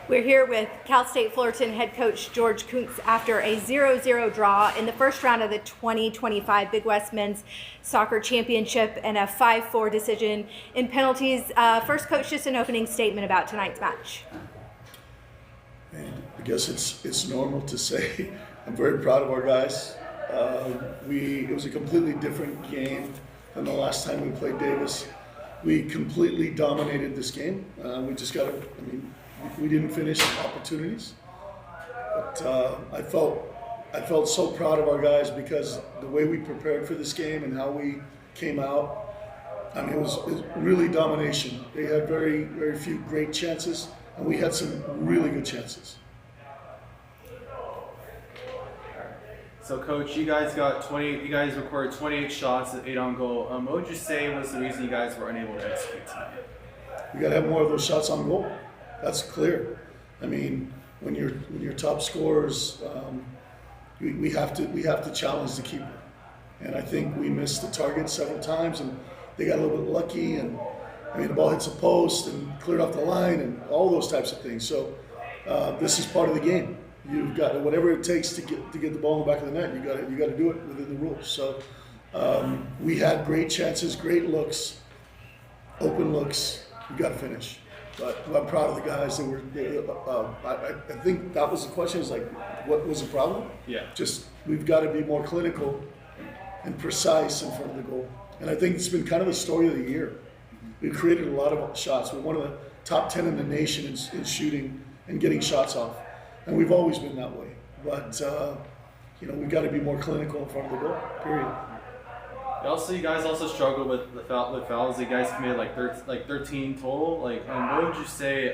We're here with Cal State Fullerton head coach George Kuntz after a 0-0 draw in the first round of the 2025 Big West Men's Soccer Championship and a 5-4 decision in penalties. First, coach, just an opening statement about tonight's match. And I guess it's normal to say I'm very proud of our guys. It was a completely different game than the last time we played Davis. We completely dominated this game. We didn't finish opportunities, but I felt so proud of our guys because the way we prepared for this game and how we came out. It was really domination. They had very, very few great chances, and we had some really good chances. So, Coach, you guys recorded 28 shots, 8 on goal. What would you say was the reason you guys were unable to execute tonight? We got to have more of those shots on goal. That's clear. When you're top scorers, we have to challenge the keeper. And I think we missed the target several times, and they got a little bit lucky. And the ball hits a post and cleared off the line, and all those types of things. So this is part of the game. You've got whatever it takes to get the ball in the back of the net. You got to do it within the rules. So we had great chances, great looks, open looks. We got to finish. But I'm proud of the guys. I think that was the question. Is what was the problem? Yeah. Just we've got to be more clinical and precise in front of the goal. And I think it's been kind of the story of the year. We've created a lot of shots. We're one of the top 10 in the nation in shooting and getting shots off. And we've always been that way. But we've got to be more clinical in front of the goal. Period. You guys also struggled with fouls. You guys committed 13 total. What would you say?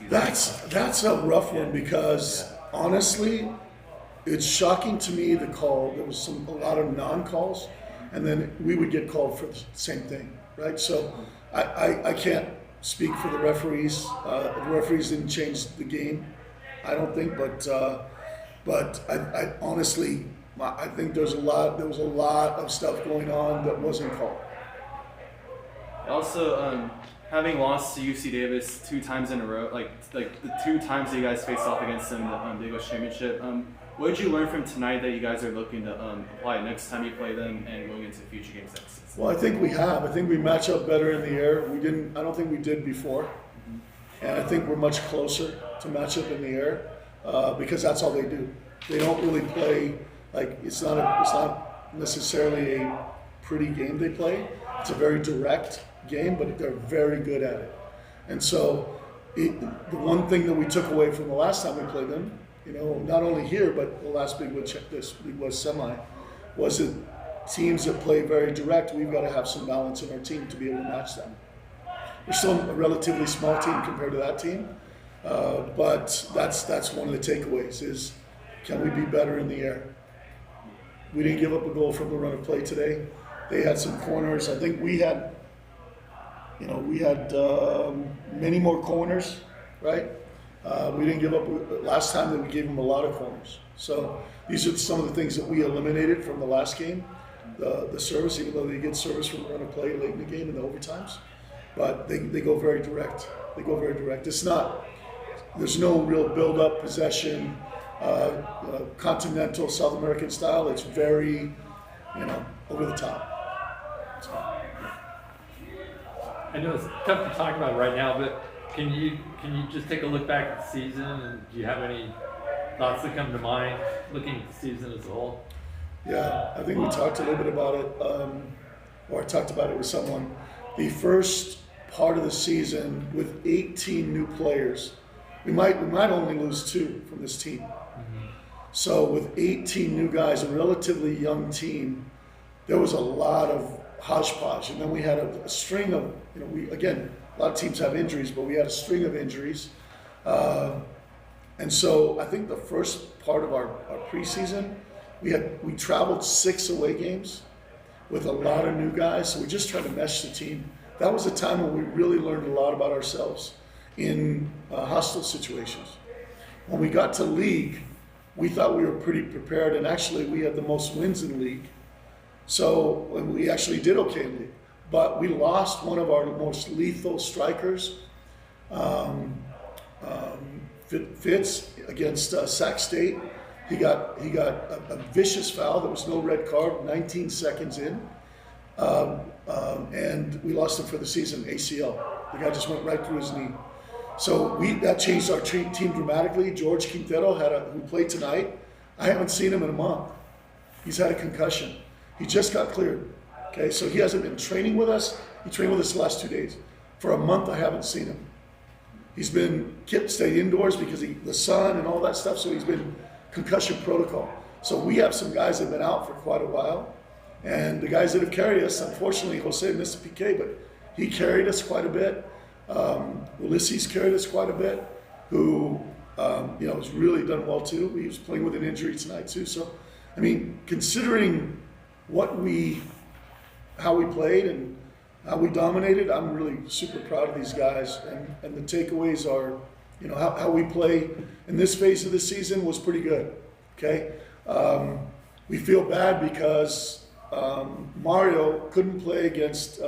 That's a rough one because honestly, it's shocking to me the call. There was a lot of non-calls, and then we would get called for the same thing, right? So I can't speak for the referees. The referees didn't change the game, I don't think, but I honestly, I think there was a lot of stuff going on that wasn't called. Also, having lost to UC Davis 2 times in a row, the 2 times that you guys faced off against them in the Big West Championship, what did you learn from tonight that you guys are looking to apply next time you play them and going into future games next season? Well, I think we have. I think we match up better in the air. I don't think we did before, and I think we're much closer to match up in the air. Because that's all they do. They don't really play it's not necessarily a pretty game they play. It's a very direct game, but they're very good at it. And so the one thing that we took away from the last time we played them, not only here but the last Big West semi, was that teams that play very direct, we've got to have some balance in our team to be able to match them. We're still a relatively small team compared to that team. But that's one of the takeaways is, can we be better in the air? We didn't give up a goal from the run of play today. They had some corners. I think we had many more corners, right? We didn't give up. Last time that we gave them a lot of corners. So these are some of the things that we eliminated from the last game. The service, even though they get service from the run of play late in the game in the overtimes, but they go very direct. They go very direct. There's no real build-up possession, continental South American style. It's very, over the top. I know it's tough to talk about right now, but can you just take a look back at the season, and do you have any thoughts that come to mind looking at the season as a whole? Yeah, I think we talked a little bit about it, or I talked about it with someone. The first part of the season with 18 new players. We might only lose 2 from this team. Mm-hmm. So with 18 new guys, a relatively young team, there was a lot of hodgepodge. And then we had a string of, a lot of teams have injuries, but we had a string of injuries. And so I think the first part of our preseason, we traveled 6 away games with a lot of new guys. So we just tried to mesh the team. That was a time when we really learned a lot about ourselves in hostile situations. When we got to league, we thought we were pretty prepared, and actually we had the most wins in league. So we actually did okay in league. but we lost one of our most lethal strikers, Fitz, against Sac State. He got a vicious foul. There was no red card, 19 seconds in. And we lost him for the season, ACL. The guy just went right through his knee. So that changed our team dramatically. George Quintero who played tonight. I haven't seen him in a month. He's had a concussion. He just got cleared. Okay, so he hasn't been training with us. He trained with us the last 2 days. For a month, I haven't seen him. He's been stayed indoors because the sun and all that stuff. So he's been concussion protocol. So we have some guys that have been out for quite a while. And the guys that have carried us, unfortunately, Jose missed the PK, but he carried us quite a bit. Ulysses carried us quite a bit, who has really done well too. He was playing with an injury tonight too. So, I mean, considering how we played and how we dominated, I'm really super proud of these guys. And the takeaways are, how we play in this phase of the season was pretty good. Okay, we feel bad because Mario couldn't play against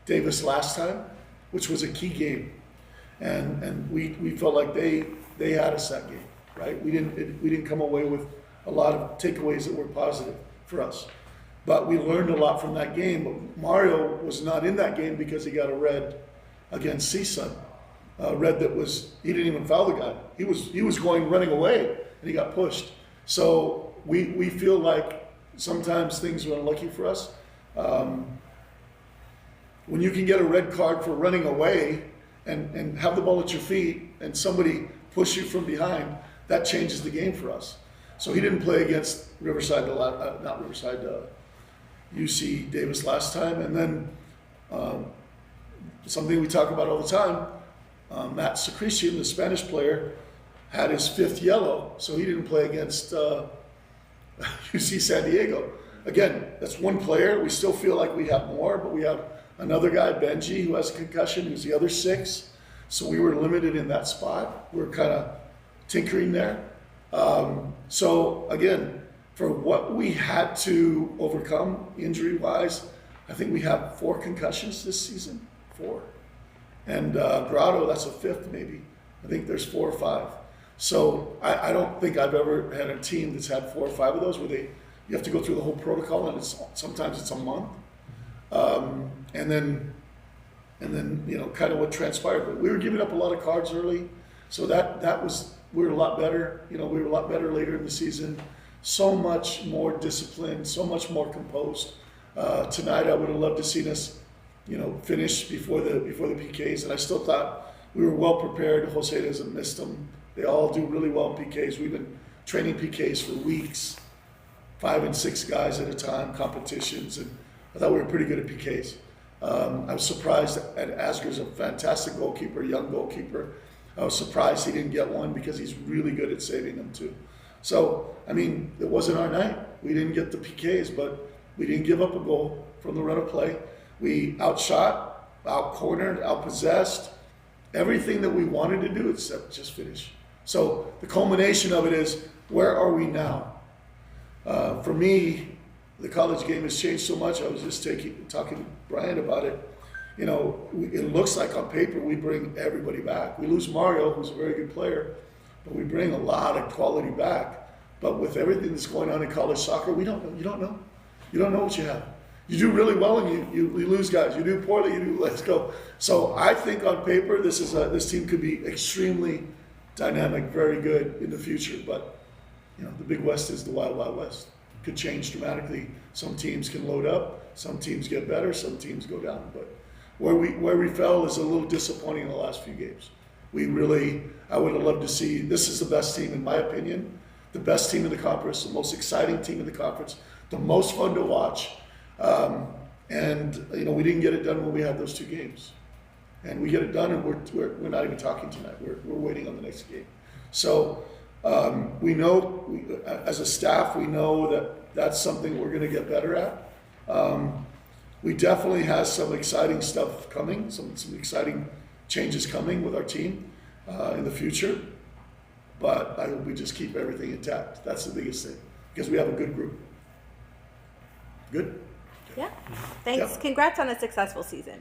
Davis last time, which was a key game, and we felt like they had us that game, right? We didn't come away with a lot of takeaways that were positive for us, but we learned a lot from that game. But Mario was not in that game because he got a red against CSUN, red he didn't even foul the guy. He was running away, and he got pushed. So we feel like sometimes things are unlucky for us. When you can get a red card for running away and have the ball at your feet and somebody push you from behind, that changes the game for us. So he didn't play against UC Davis last time. And then something we talk about all the time, Matt Secretian, the Spanish player, had his 5th yellow, so he didn't play against UC San Diego. Again, that's one player. We still feel like we have more, but we have another guy, Benji, who has a concussion, who's the other 6. So we were limited in that spot. We're kind of tinkering there. So again, for what we had to overcome injury-wise, I think we have 4 concussions this season, 4. And Grotto, that's a 5th maybe. I think there's 4 or 5. So I don't think I've ever had a team that's had 4 or 5 of those where you have to go through the whole protocol, and sometimes it's a month. And then kind of what transpired. But we were giving up a lot of cards early, so we were a lot better. We were a lot better later in the season. So much more disciplined, so much more composed. Tonight, I would have loved to seen us, finish before the PKs, and I still thought we were well prepared. Jose hasn't missed them. They all do really well in PKs. We've been training PKs for weeks, 5 and 6 guys at a time, competitions, and I thought we were pretty good at PKs. I was surprised that Asger's a fantastic goalkeeper, young goalkeeper. I was surprised he didn't get one because he's really good at saving them too. So, I mean, it wasn't our night. We didn't get the PKs, but we didn't give up a goal from the run of play. We outshot, out-cornered, out-possessed, everything that we wanted to do except just finish. So the culmination of it is, where are we now? For me, the college game has changed so much. I was just talking to Brian about it. It looks like on paper we bring everybody back. We lose Mario, who's a very good player, but we bring a lot of quality back. But with everything that's going on in college soccer, we don't know. You don't know. You don't know what you have. You do really well and you lose guys. You do poorly, let's go. So I think on paper this team could be extremely dynamic, very good in the future. But the Big West is the Wild Wild West. It could change dramatically. Some teams can load up, some teams get better, some teams go down. But where we fell is a little disappointing in the last few games. I would have loved to see, this is the best team in my opinion, the best team in the conference, the most exciting team in the conference, the most fun to watch. We didn't get it done when we had those 2 games. And we get it done, and we're not even talking tonight. We're waiting on the next game. So we know, as a staff, we know that that's something we're going to get better at. We definitely have some exciting stuff coming, some exciting changes coming with our team in the future. But I hope we just keep everything intact. That's the biggest thing, because we have a good group. Good? Okay. Yeah. Thanks. Yep. Congrats on a successful season.